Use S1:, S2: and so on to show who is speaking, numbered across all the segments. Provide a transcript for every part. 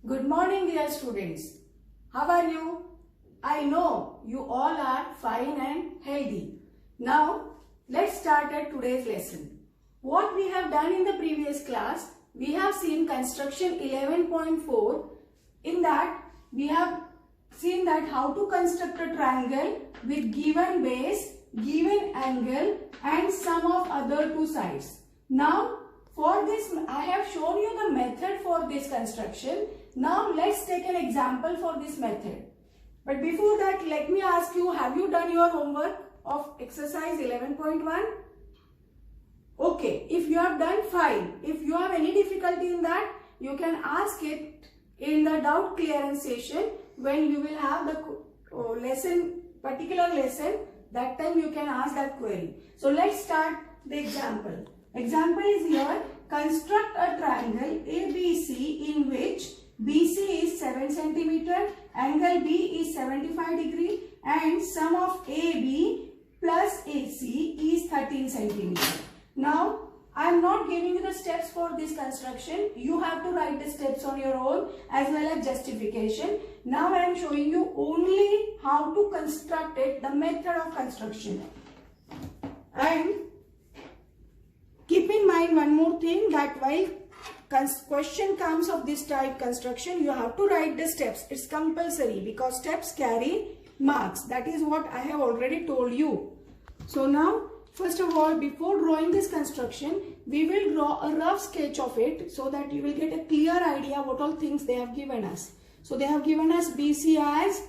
S1: Good morning, dear students. How are you? I know you all are fine and healthy. Now, let's start at today's lesson. What we have done in the previous class, we have seen construction 11.4. In that, we have seen that how to construct a triangle with given base, given angle and sum of other two sides. Now, for this, I have shown you the method for this construction. Now, let's take an example for this method. But before that, let me ask you, have you done your homework of exercise 11.1? Okay, if you have done, fine. If you have any difficulty in that, you can ask it in the doubt clearance session when you will have the particular lesson. That time you can ask that query. So let's start the example. Example is here, construct a triangle ABC in which BC is 7 cm, angle B is 75 degree and sum of AB plus AC is 13 cm. Now, I am not giving you the steps for this construction. You have to write the steps on your own as well as justification. Now, I am showing you only how to construct it, the method of construction. And keep in mind one more thing, that while question comes of this type construction, you have to write the steps. It's compulsory because steps carry marks. That is what I have already told you. So now, first of all, before drawing this construction, we will draw a rough sketch of it so that you will get a clear idea what all things they have given us. So they have given us BC as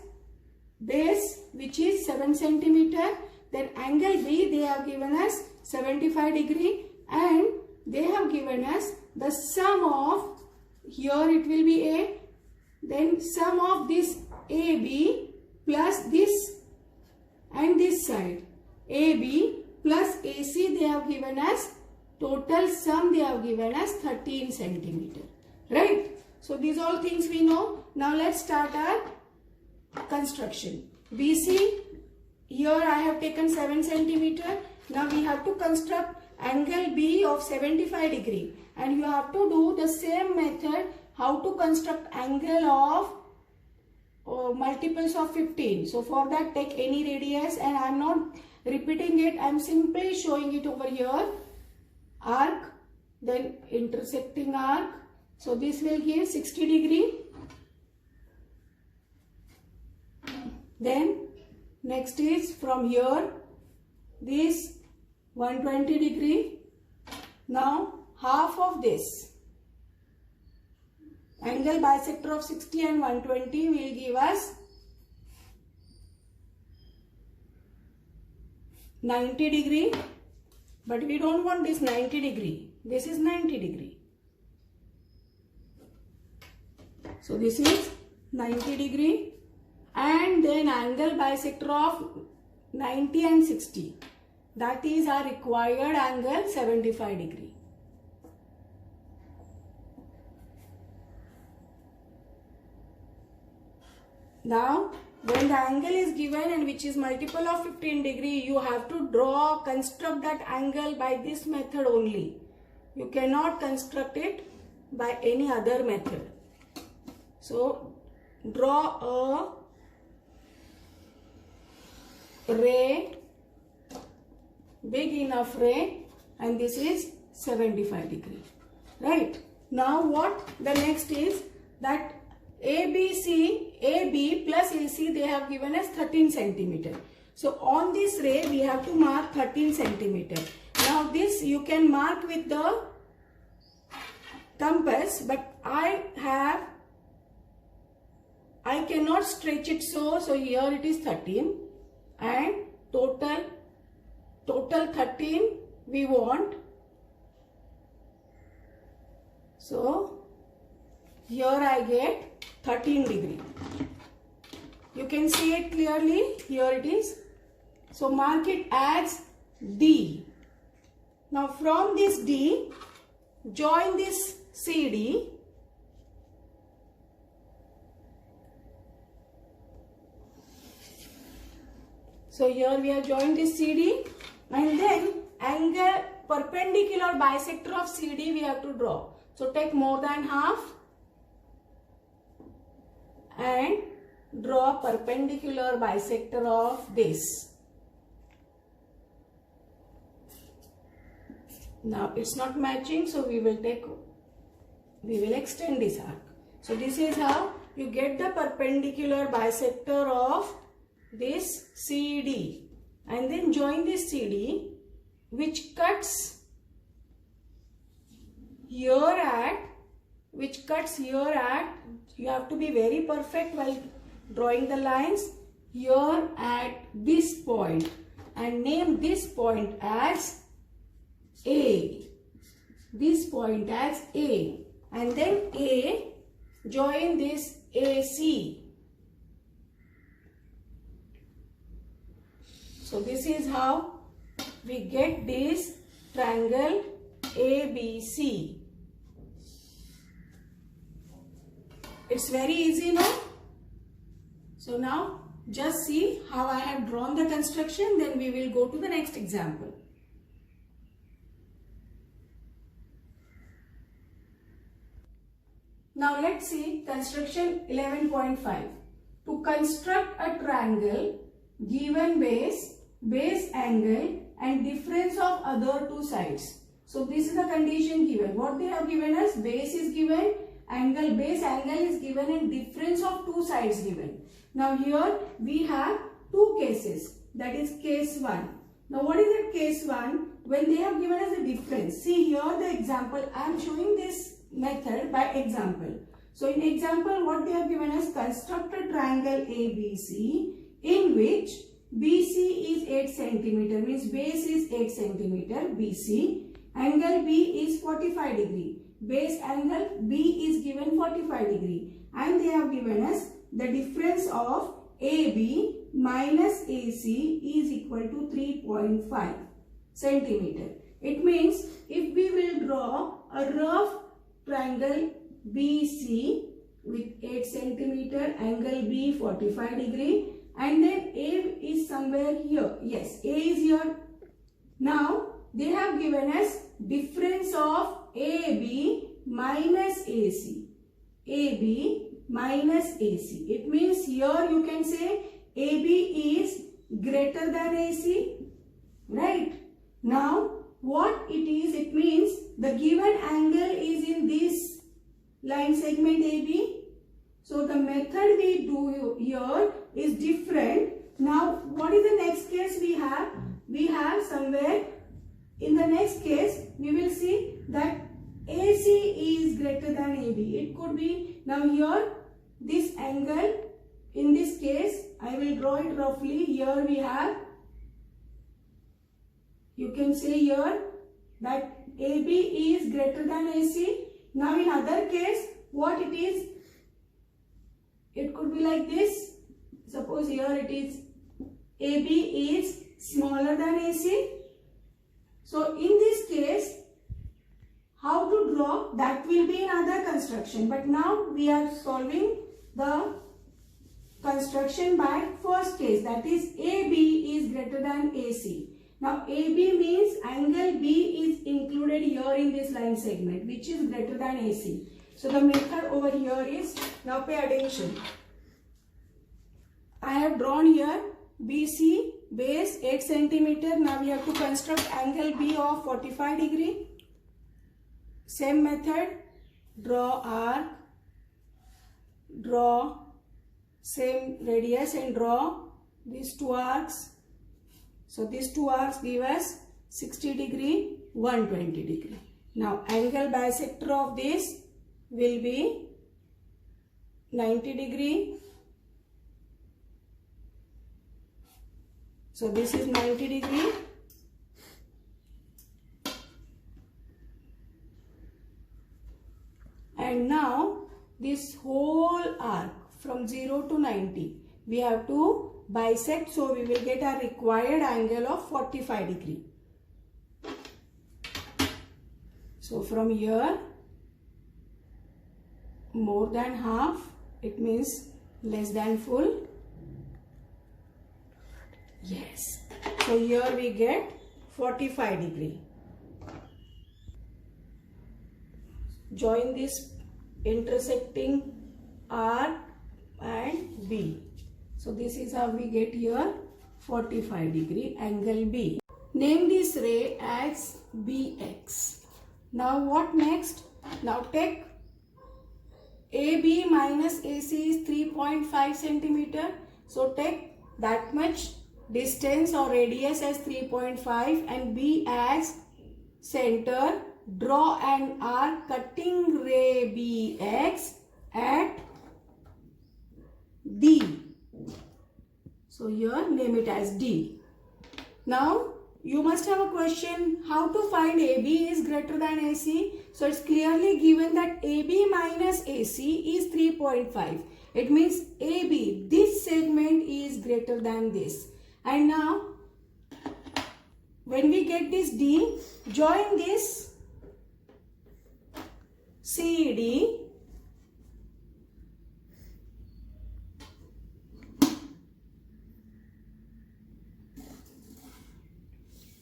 S1: base, which is 7 cm. Then angle B they have given us 75 degree. And they have given us the sum of, here it will be A, then sum of this AB plus this and this side. AB plus AC they have given us, total sum they have given us 13 cm. Right? So these all things we know. Now let's start our construction. BC, here I have taken 7 cm. Now we have to construct angle B of 75 degree, and you have to do the same method how to construct angle of multiples of 15. So for that, take any radius, and I am not repeating it, I am simply showing it over here. Arc, then intersecting arc. So this will give 60 degree. Then next is from here, this 120 degree. Now half of this angle bisector of 60 and 120 will give us 90 degree, but we don't want this 90 degree. This is 90 degree. So this is 90 degree, and then angle bisector of 90 and 60. That is our required angle 75 degree. Now, when the angle is given and which is multiple of 15 degree, you have to construct that angle by this method only. You cannot construct it by any other method. So, draw a ray, big enough ray, and this is 75 degree. Right? Now what the next is that AB plus AC they have given us 13 cm. So on this ray we have to mark 13 cm. Now this you can mark with the compass, but I cannot stretch it so here it is 13 and total 13 we want. So here I get 13 degree. You can see it clearly. Here it is. So mark it as D. Now from this D, join this CD. So here we have joined this CD, and then angle perpendicular bisector of CD we have to draw. So take more than half and draw perpendicular bisector of this. Now it's not matching, so we will extend this arc. So this is how you get the perpendicular bisector of this CD, and then join this CD which cuts here at, you have to be very perfect while drawing the lines, here at this point, and name this point as A. This point as A, and then A, join this AC. So this is how we get this triangle ABC. It's very easy now. So now just see how I have drawn the construction, then we will go to the next example. Now let's see construction 11.5. To construct a triangle, given base angle and difference of other two sides. So this is the condition given. What they have given us, base is given, base angle is given, and difference of two sides given. Now here we have two cases, that is case 1. Now what is that case 1? When they have given us the difference, see here the example, I am showing this method by example. So in example, what they have given us, construct a triangle ABC in which BC is 8 cm, means base is 8 cm BC, angle B is 45 degree, base angle B is given 45 degree, and they have given us the difference of AB minus AC is equal to 3.5 cm. It means if we will draw a rough triangle BC with 8 cm, angle B 45 degree, and then A is somewhere here. Yes, A is here. Now they have given us difference of AB minus AC. AB minus AC. It means here you can say AB is greater than AC. Right? Now what it is, it means the given angle is in this line segment AB. So the method we do here is different. Now what is the next case we have? We have somewhere in the next case we will see that AC is greater than AB. It could be, now here this angle, in this case I will draw it roughly. Here we have, you can say here that AB is greater than AC. Now in other case, what it is, it could be like this. Suppose here it is AB is smaller than AC. So in this case, how to draw, that will be another construction. But now we are solving the construction by first case, that is AB is greater than AC. Now AB means angle B is included here in this line segment, which is greater than AC. So the method over here is, now pay attention. I have drawn here BC, base 8 cm. Now we have to construct angle B of 45 degree. Same method, draw arc, draw same radius and draw these two arcs. So these two arcs give us 60 degree, 120 degree. Now angle bisector of this will be 90 degree. So this is 90 degree. And now this whole arc from 0 to 90 we have to bisect, so we will get a required angle of 45 degree. So from here, more than half, it means less than full. Yes. So here we get 45 degree. Join this intersecting arc and B. So this is how we get here 45 degree angle B. Name this ray as BX. Now what next? Now take AB minus AC is 3.5 centimeter. So take that much distance or radius as 3.5 and B as center. Draw an arc cutting ray BX at D. So here name it as D. Now you must have a question how to find AB is greater than AC. So it's clearly given that AB minus AC is 3.5. It means AB, this segment is greater than this. And now when we get this D, join this CD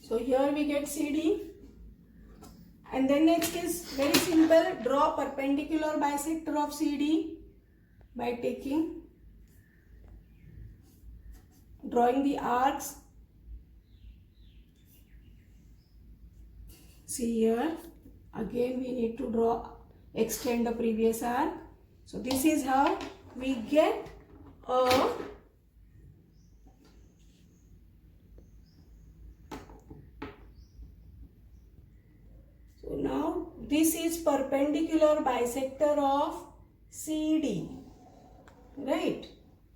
S1: So here we get CD, and then next is very simple, draw perpendicular bisector of CD by drawing the arcs. See here, again we need to extend the previous arc. So this is how we get a So now this is perpendicular bisector of CD, right?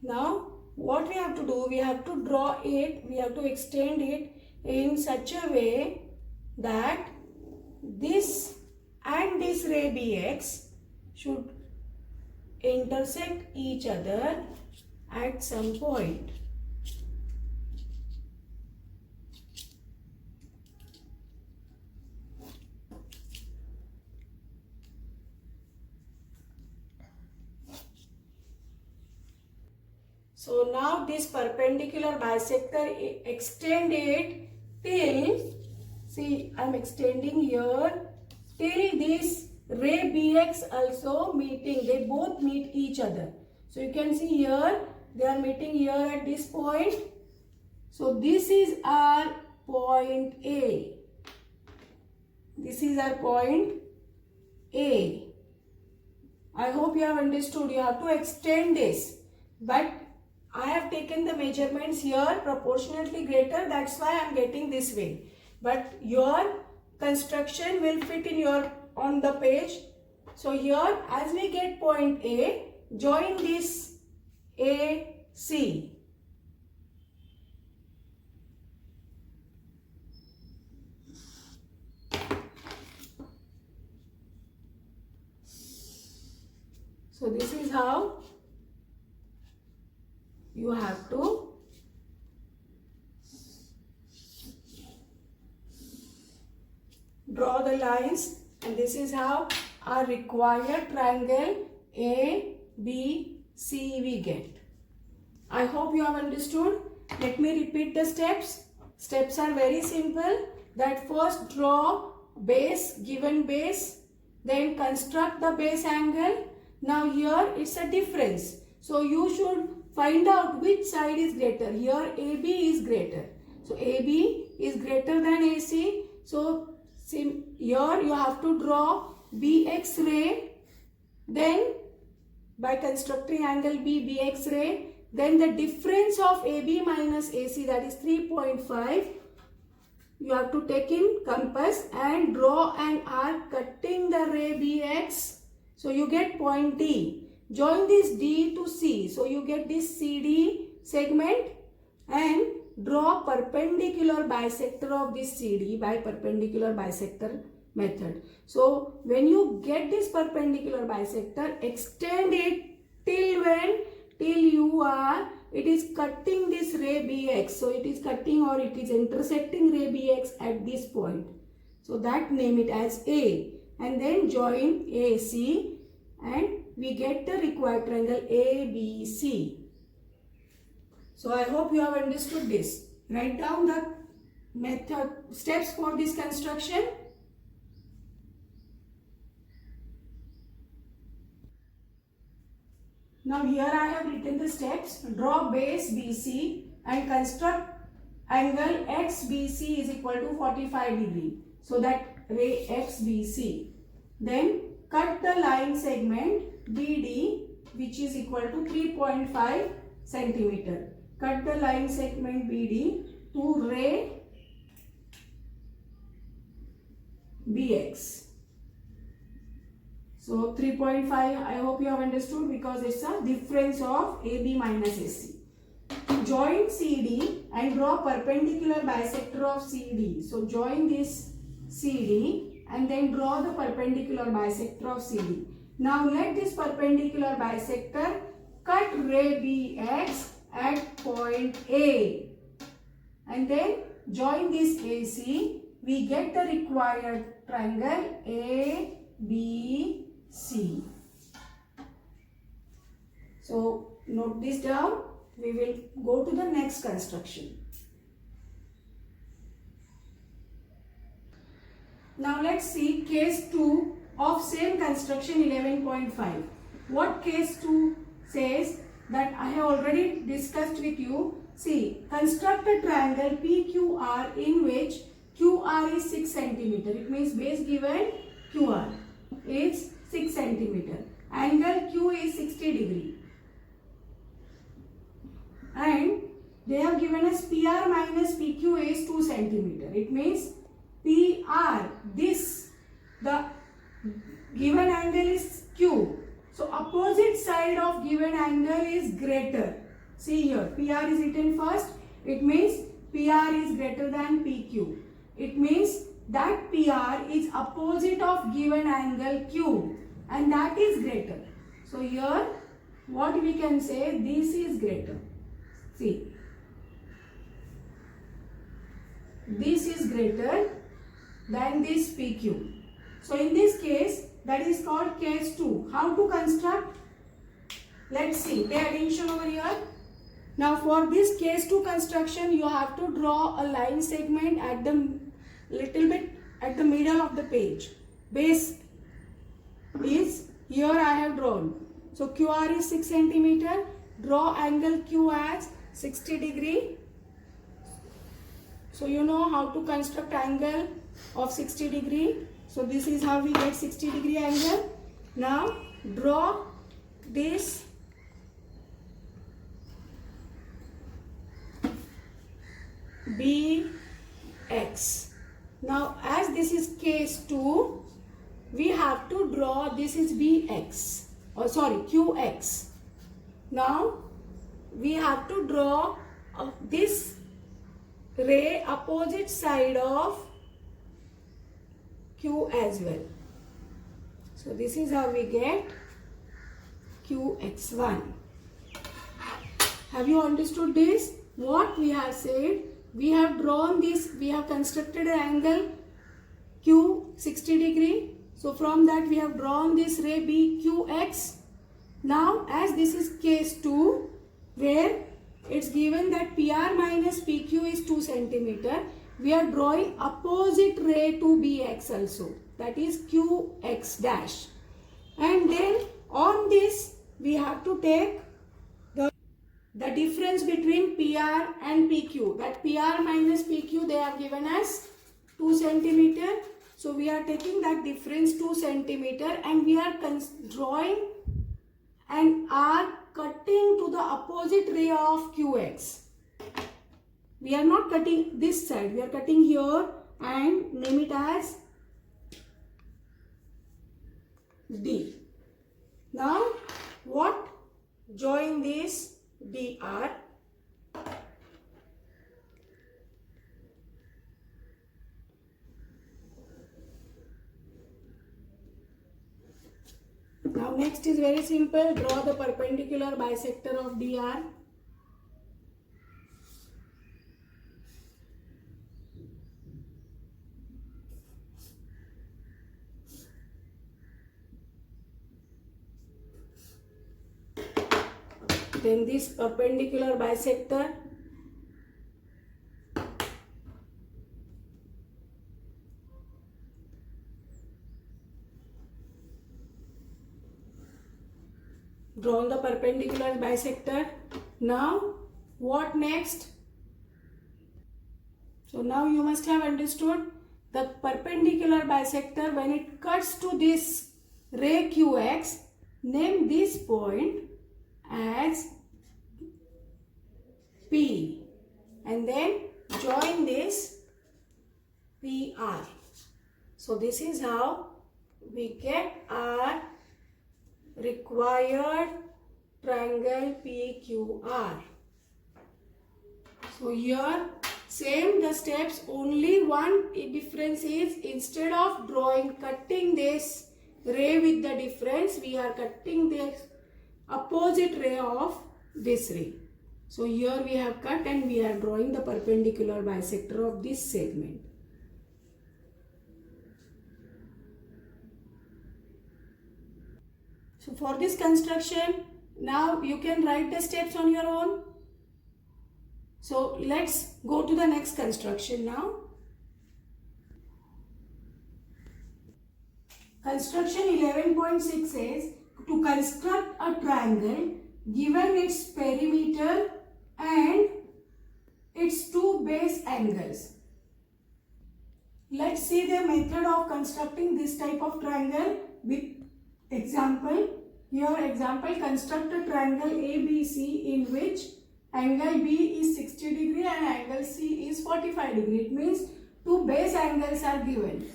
S1: Now what we have to do, we have to draw it, we have to extend it in such a way that this and this ray BX should intersect each other at some point. So now this perpendicular bisector, extend it till, see I am extending here till this ray BX also meeting, they both meet each other. So you can see here, they are meeting here at this point. So this is our point A. This is our point A. I hope you have understood. You have to extend this. But I have taken the measurements here proportionately greater. That's why I am getting this way. But your construction will fit in on the page. So here as we get point A, join this AC. So this is how you have to draw the lines, and this is how our required triangle ABC we get. I hope you have understood. Let me repeat the steps. Steps are very simple. That first draw base, given base, then construct the base angle. Now here it's a difference. So you should find out which side is greater. Here AB is greater. So AB is greater than AC. So here you have to draw BX ray. Then by constructing angle BX ray, then the difference of AB minus AC, that is 3.5. You have to take in compass and draw an arc cutting the ray BX. So you get point D. Join this D to C. So you get this CD segment and draw perpendicular bisector of this CD by perpendicular bisector method. So when you get this perpendicular bisector, extend it till when? Till it is cutting this ray BX. So it is cutting or it is intersecting ray BX at this point. So that name it as A. And then join AC and we get the required triangle ABC. So I hope you have understood this. Write down the method steps for this construction. Now here I have written the steps. Draw base BC and construct angle XBC is equal to 45 degree. So that ray XBC. Then cut the line segment BD which is equal to 3.5 centimeter. Cut the line segment BD to ray BX. So 3.5, I hope you have understood, because it's a difference of AB minus AC. Join CD and draw perpendicular bisector of CD. So join this CD and then draw the perpendicular bisector of CD. Now let this perpendicular bisector cut ray BX at point A. And then join this AC. We get the required triangle ABC. So note this down. We will go to the next construction. Now let's see case 2 of same construction 11.5. What case 2 says that I have already discussed with you. See, construct a triangle PQR in which QR is 6 centimeter. It means base given QR is 6 centimeter. Angle Q is 60 degree. And they have given us PR minus PQ is 2 centimeter. It means PR, this, the given angle is Q. So opposite side of given angle is greater. See here, PR is written first. It means PR is greater than PQ. It means that PR is opposite of given angle Q and that is greater. So here what we can say, this is greater. See, this is greater than this PQ. So in this case, that is called case 2. How to construct? Let's see. Pay attention over here. Now for this case 2 construction, you have to draw a line segment at the little bit at the middle of the page. Base is here I have drawn. So QR is 6 centimeter. Draw angle Q as 60 degree. So you know how to construct angle of 60 degree. So this is how we get 60 degree angle. Now draw this BX. Now as this is case 2, we have to draw, this is BX, or sorry, QX. Now we have to draw this ray opposite side of Q as well. So this is how we get QX1. Have you understood this? What we have said, we have drawn this, we have constructed an angle Q 60 degree. So from that we have drawn this ray BQX. Now as this is case 2, where it's given that PR minus PQ is 2 centimeter, we are drawing opposite ray to BX also, that is QX dash. And then on this we have to take the difference between PR and PQ. That PR minus PQ they have given us 2 centimeter. So we are taking that difference 2 centimeter and we are drawing and are cutting to the opposite ray of QX. We are not cutting this side, we are cutting here and name it as D. Now what? Join this DR. Now next is very simple. Draw the perpendicular bisector of DR. Then this perpendicular bisector. drawn the perpendicular bisector. Now what next? So now you must have understood the perpendicular bisector, when it cuts to this ray QX, name this point as P and then join this PR. So this is how we get our required triangle PQR. So here same the steps, only one difference is, instead of cutting this ray with the difference, we are cutting the opposite ray of this ray. So here we have cut and we are drawing the perpendicular bisector of this segment. So for this construction, now you can write the steps on your own. So let's go to the next construction now. Construction 11.6 says to construct a triangle given its perimeter and its two base angles. Let's see the method of constructing this type of triangle with example. Here example, construct a triangle ABC in which angle B is 60 degree and angle C is 45 degree. It means two base angles are given.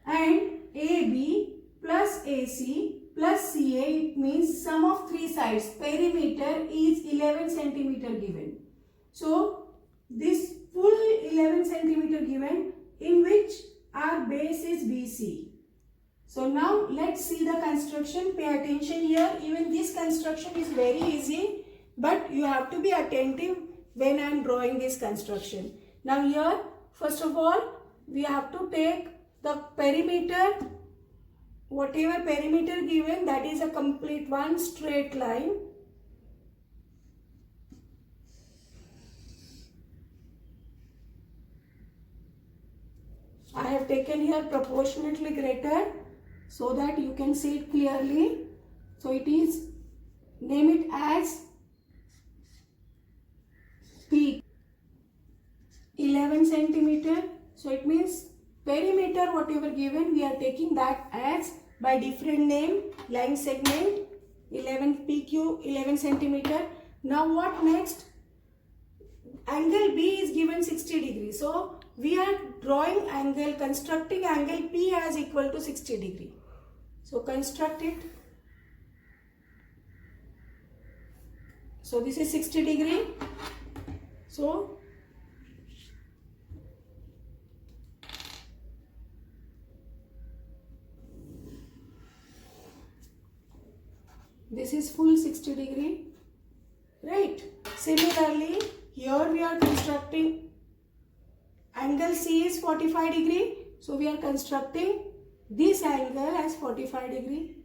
S1: And AB plus AC plus CA, it means sum of three sides. Perimeter is 11 centimeter given. So this full 11 centimeter given, in which our base is BC. So now let's see the construction. Pay attention here. Even this construction is very easy, but you have to be attentive when I am drawing this construction. Now here, first of all, we have to take the perimeter, whatever perimeter given, that is a complete one straight line. I have taken here proportionately greater so that you can see it clearly. So it is, name it as P, 11 centimeter. So it means perimeter whatever given, we are taking that as by different name, line segment 11 PQ, 11 centimeter. Now what next? Angle B is given 60 degrees. So we are drawing angle, constructing angle P as equal to 60 degree. So construct it. So this is 60 degree. So this is full 60 degree, right? Similarly, here we are constructing angle C is 45 degree. So we are constructing this angle as 45 degree.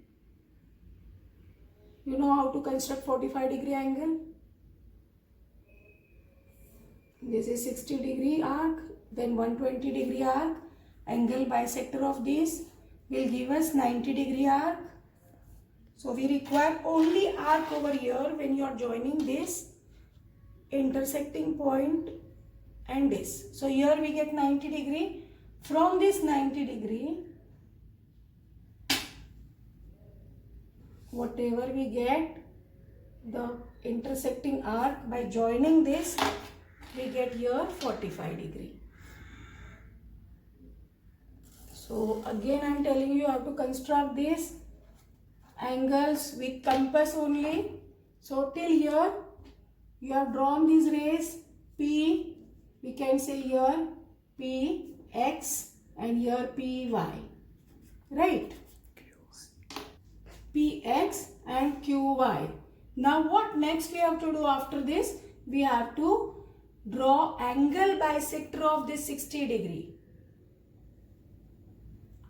S1: You know how to construct 45 degree angle? This is 60 degree arc, then 120 degree arc. Angle bisector of this will give us 90 degree arc. So we require only arc over here when you are joining this intersecting point and this. So here we get 90 degree. From this 90 degree, whatever we get, the intersecting arc, by joining this, we get here 45 degree. So again I am telling you how to construct this angles with compass only. So till here you have drawn these rays P, we can say here PX and here PY, right? PX and QY. Now what next we have to do after this? We have to draw angle bisector of this 60 degree.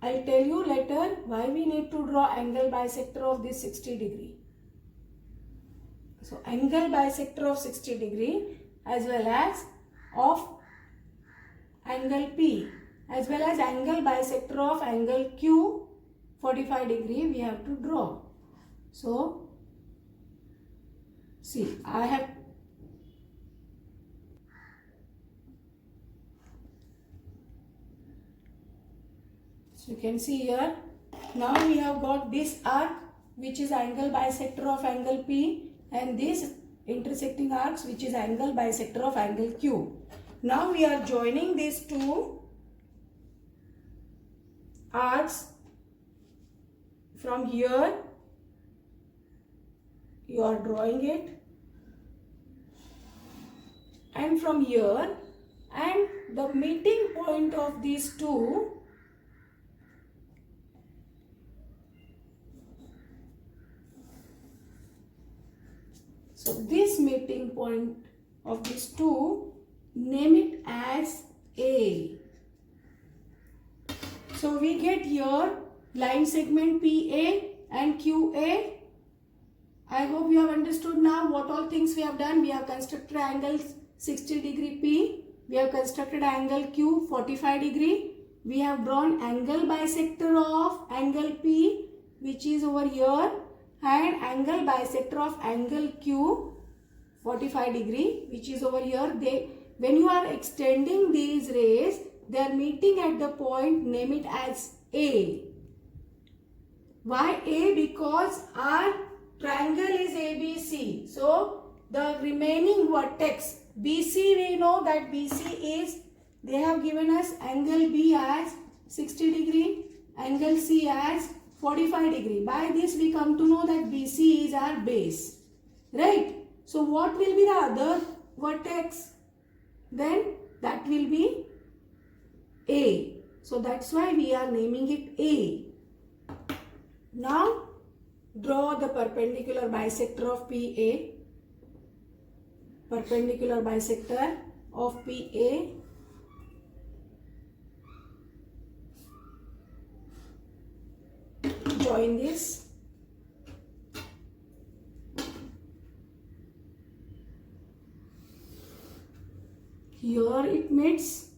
S1: I'll tell you later why we need to draw angle bisector of this 60 degree. So angle bisector of 60 degree as well as of angle P as well as angle bisector of angle Q 45 degree we have to draw. So See, I have so you can see here. Now we have got this arc which is angle bisector of angle P, and this intersecting arcs which is angle bisector of angle Q. Now we are joining these two arcs from here. You are drawing it, and from here, and the meeting point of these two so this meeting point of these two, name it as A. So we get here line segment PA and QA. I hope you have understood now what all things we have done. We have constructed angle 60 degree P. We have constructed angle Q 45 degree. We have drawn angle bisector of angle P, which is over here, and angle bisector of angle Q 45 degree, which is over here. When you are extending these rays, they are meeting at the point, name it as A. Why A? Because our triangle is ABC. So the remaining vertex BC, we know that BC is, they have given us angle B as 60 degree, angle C as 45 degree. By this we come to know that BC is our base, right? So what will be the other vertex? Then that will be A. So that's why we are naming it A. Now draw the perpendicular bisector of PA. Perpendicular bisector of PA. Join this. Here it meets.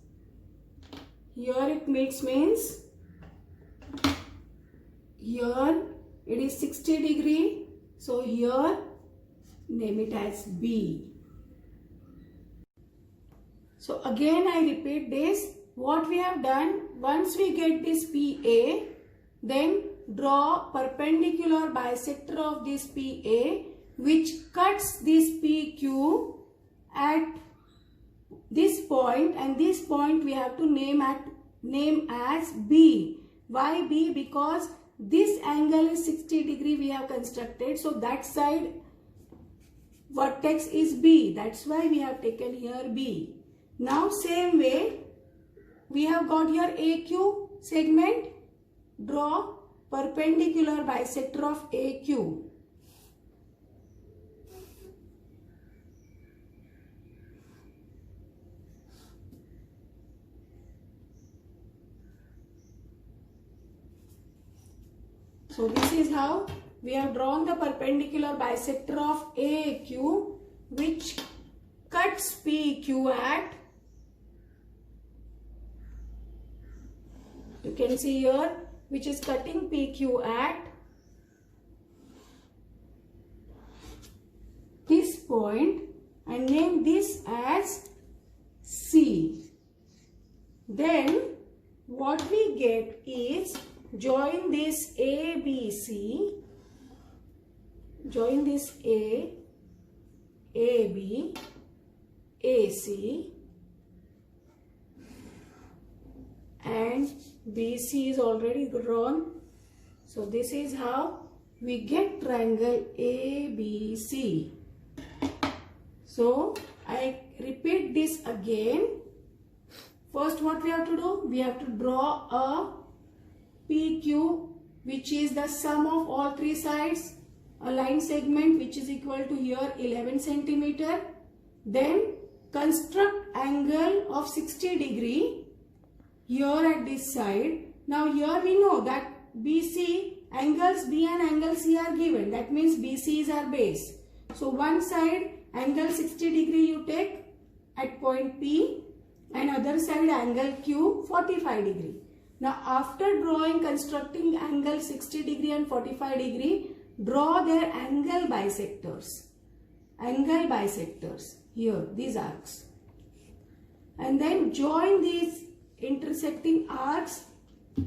S1: Here it meets means here it is 60 degree. So here name it as B. So again I repeat this. What we have done, once we get this PA, then draw perpendicular bisector of this PA which cuts this PQ at this point, and this point we have to name as B. Why B? Because this angle is 60 degree we have constructed, so that side vertex is B. That's why we have taken here B. Now same way we have got here AQ segment. Draw perpendicular bisector of AQ. So this is how we have drawn the perpendicular bisector of AQ which cuts PQ at, you can see here, which is cutting PQ at this point, and name this as C. Then what we get is, join this ABC, join this A, AB, AC, and BC is already drawn. So this is how we get triangle ABC. So I repeat this again. First what we have to do? We have to draw a PQ which is the sum of all three sides, a line segment which is equal to here 11 centimeter. Then construct angle of 60 degree here at this side. Now here we know that BC, angles B and angle C are given. That means BC is our base. So one side angle 60 degree you take at point P, and other side angle Q 45 degree. Now after constructing angle 60 degree and 45 degree, draw their angle bisectors. angle bisectors. Here, these arcs. And then join these intersecting arcs,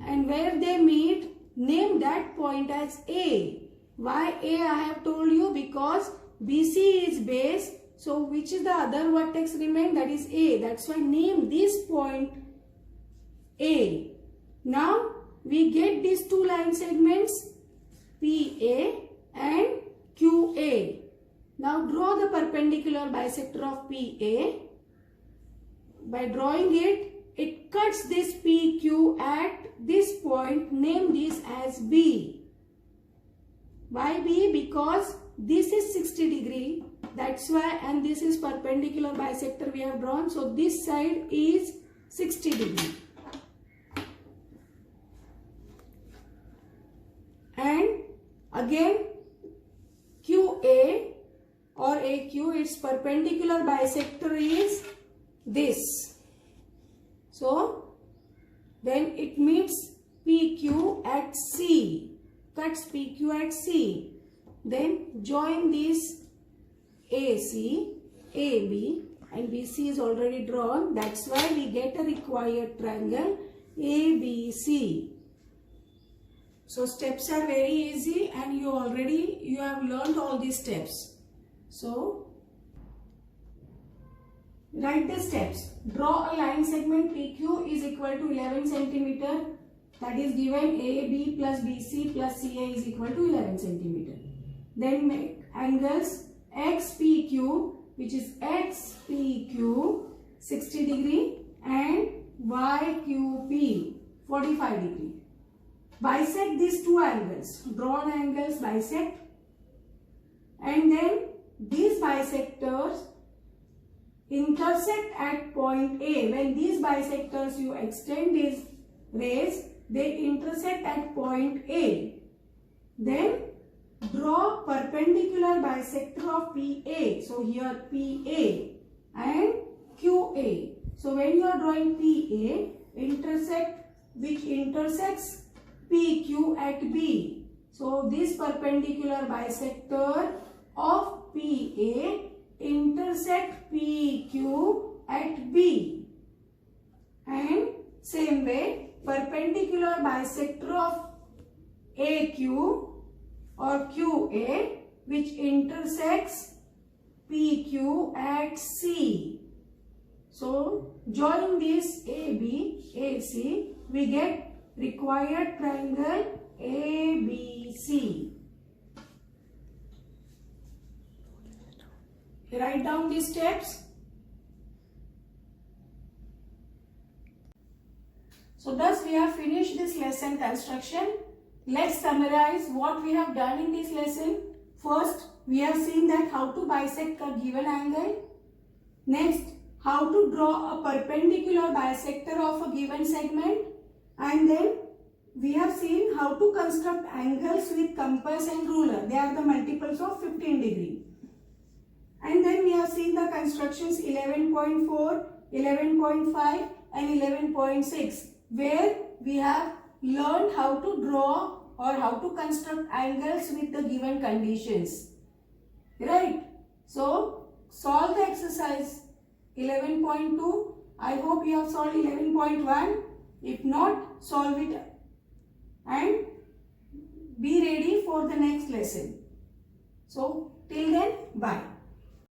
S1: and where they meet, name that point as A. Why A I have told you? Because BC is base. So which is the other vertex remain? That is A. That's why name this point A. Now we get these two line segments PA and QA. Now draw the perpendicular bisector of PA. By drawing it, it cuts this PQ at this point. Name this as B. Why B? Because this is 60 degree. That's why, and this is perpendicular bisector we have drawn. So this side is 60 degree. And again QA or AQ, its perpendicular bisector is this. So then it meets PQ at C, cuts PQ at C. Then join this AC, AB, and BC is already drawn. That's why we get a required triangle ABC. So steps are very easy, and you have learned all these steps. So write the steps. Draw a line segment PQ is equal to 11 centimeter. That is given AB plus BC plus CA is equal to 11 centimeter. Then make angles XPQ, which is XPQ 60 degree and YQP 45 degree. Bisect these two angles. Drawn angles bisect, and then these bisectors intersect at point A. When these bisectors you extend these rays, they intersect at point A. Then draw perpendicular bisector of PA. So here PA and QA. So when you are drawing PA, which intersects PQ at B. So this perpendicular bisector of PA intersect PQ at B. And same way, perpendicular bisector of AQ or QA, which intersects PQ at C. So join this AB, AC, we get required triangle ABC. Write down these steps. So thus we have finished this lesson construction. Let's summarize what we have done in this lesson. First, we have seen that how to bisect a given angle. Next, how to draw a perpendicular bisector of a given segment. And then we have seen how to construct angles with compass and ruler. They are the multiples of 15 degree. And then we have seen the constructions 11.4, 11.5 and 11.6, where we have learned how to draw or how to construct angles with the given conditions. Right? So solve the exercise 11.2. I hope you have solved 11.1. If not, solve it and be ready for the next lesson. So till then, bye.